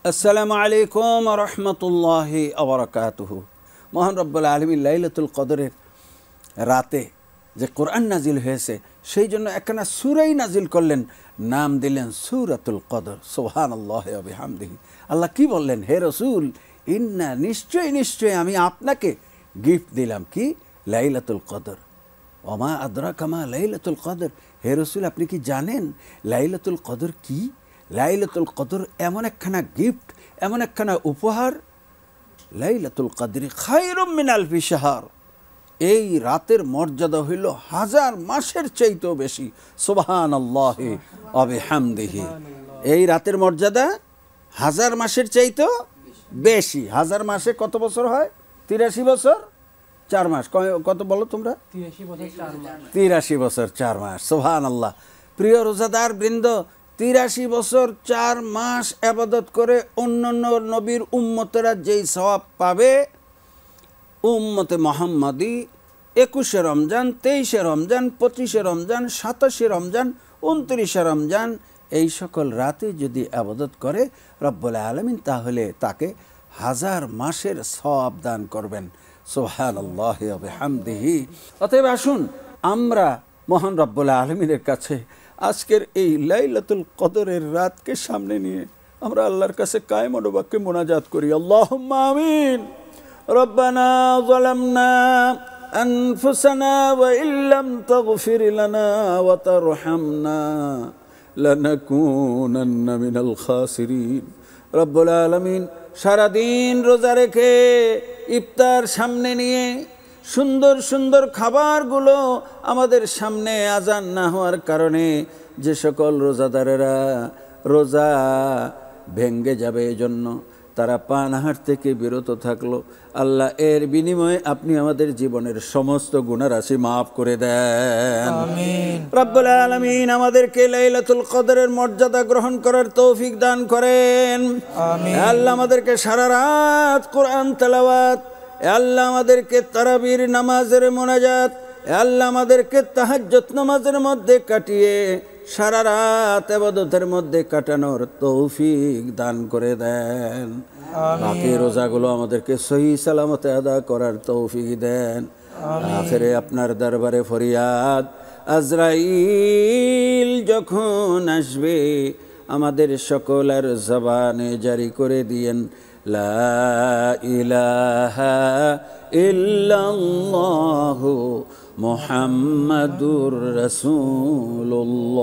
আসসালামু আলাইকুম ওয়া রাহমাতুল্লাহি ওয়া বারাকাতুহু। মহান রব্বুল আলামিন লাইলাতুল কদরের রাতে যে কোরআন নাজিল হয়েছে সেই জন্য একখানা সূরাই নাজিল করলেন, নাম দিলেন সূরাতুল কদর। সুবহানাল্লাহি ওয়া বিহামদিহি। আল্লাহ কি বললেন? হে রাসূল, ইন্না নিশ্চয় আমি আপনাকে গিফট দিলাম কি? লাইলাতুল কদর। ওমা আদরাকা মা লাইলাতুল কদর। হে রাসূল, আপনি কি জানেন লাইলাতুল কদর কি? লাইলাতুল কদর এমন একখানা গিফট, এমন একখানা উপহার। লাইলাতুল কদরি খায়রুম মিন আলফি শাহর। এই রাতের মর্যাদা হইল 1000 মাসের চাইতেও বেশি। সুবহানাল্লাহি ওয়া বিহামদিহি। এই রাতের মর্যাদা 1000 মাসের চাইতেও বেশি। 1000 মাসে কত বছর হয়? 83 বছর 4 মাস। কত বলো তোমরা? 83 বছর 4 মাস। সুবহানাল্লাহ। প্রিয় রোজাদার বৃন্দ, 83 বছর 4 মাস ইবাদত করে অন্যান্য নবীর উম্মতেরা যেই সওয়াব পাবে, উম্মতে মুহাম্মাদি 21শে রমজান, 23শে রমজান, 25শে রমজান, 27শে রমজান, 29শে রমজান এই সকল রাতে যদি ইবাদত করে রব্বুল আলামিন তাহলে তাকে 1000 মাসের সওয়াব দান করবেন। সুবহানাল্লাহি ওয়া বিহামদিহি। অতএব আসুন আমরা মহান রব্বুল আলামিনের কাছে আজকের এই লাইলাতুল কদরের রাতকে সামনে নিয়ে আমরা আল্লাহর কাছে কায়মনোবাক্যে মোনাজাত করি। আল্লাহুম্মা আমিন। রব্বানা যালামনা আনফুসানা ওয়া ইল্লাম তাগফির লানা ওয়া তারহামনা লানাকুনান্না মিনাল খাসিরিন। রব্বুল আলামিন সারাদিন রোজা রেখে ইফতার সামনে নিয়ে সুন্দর সুন্দর খাবারগুলো আমাদের সামনে আজান না হওয়ার কারণে যে সকল রোজাদারেরা রোজা ভেঙ্গে যাবে এজন্য তারা পানাহার থেকে বিরত থাকলো, আল্লাহ এর বিনিময়ে আপনি আমাদের জীবনের সমস্ত গুনাহরাশি মাফ করে দেন। আমিন। রব্বুল আলামিন আমাদেরকে লাইলাতুল কদরের মর্যাদা গ্রহণ করার তৌফিক দান করেন। আমিন। আল্লাহ আমাদেরকে সারা রাত কোরআন তেলাওয়াত, আল্লাহ আমাদেরকে তারাবির নামাজের মোনাজাত, আল্লাহ আমাদেরকে তাহাজ্জুদ নামাজের মধ্যে কাটিয়ে সারা রাত ইবাদতের মধ্যে কাটানোর তৌফিক দান করে দেন। বাকি রোজাগুলো আমাদেরকে সহি সালামতে আদা করার তৌফিক দেন। আখিরে আপনার দরবারে ফরিয়াদ, আজরাইল যখন আসবে আমাদের সকলের জবানে জারি করে দিয়েন লা ইলাহা ইল্লাল্লাহু মুহাম্মাদুর রাসূলুল্লাহ।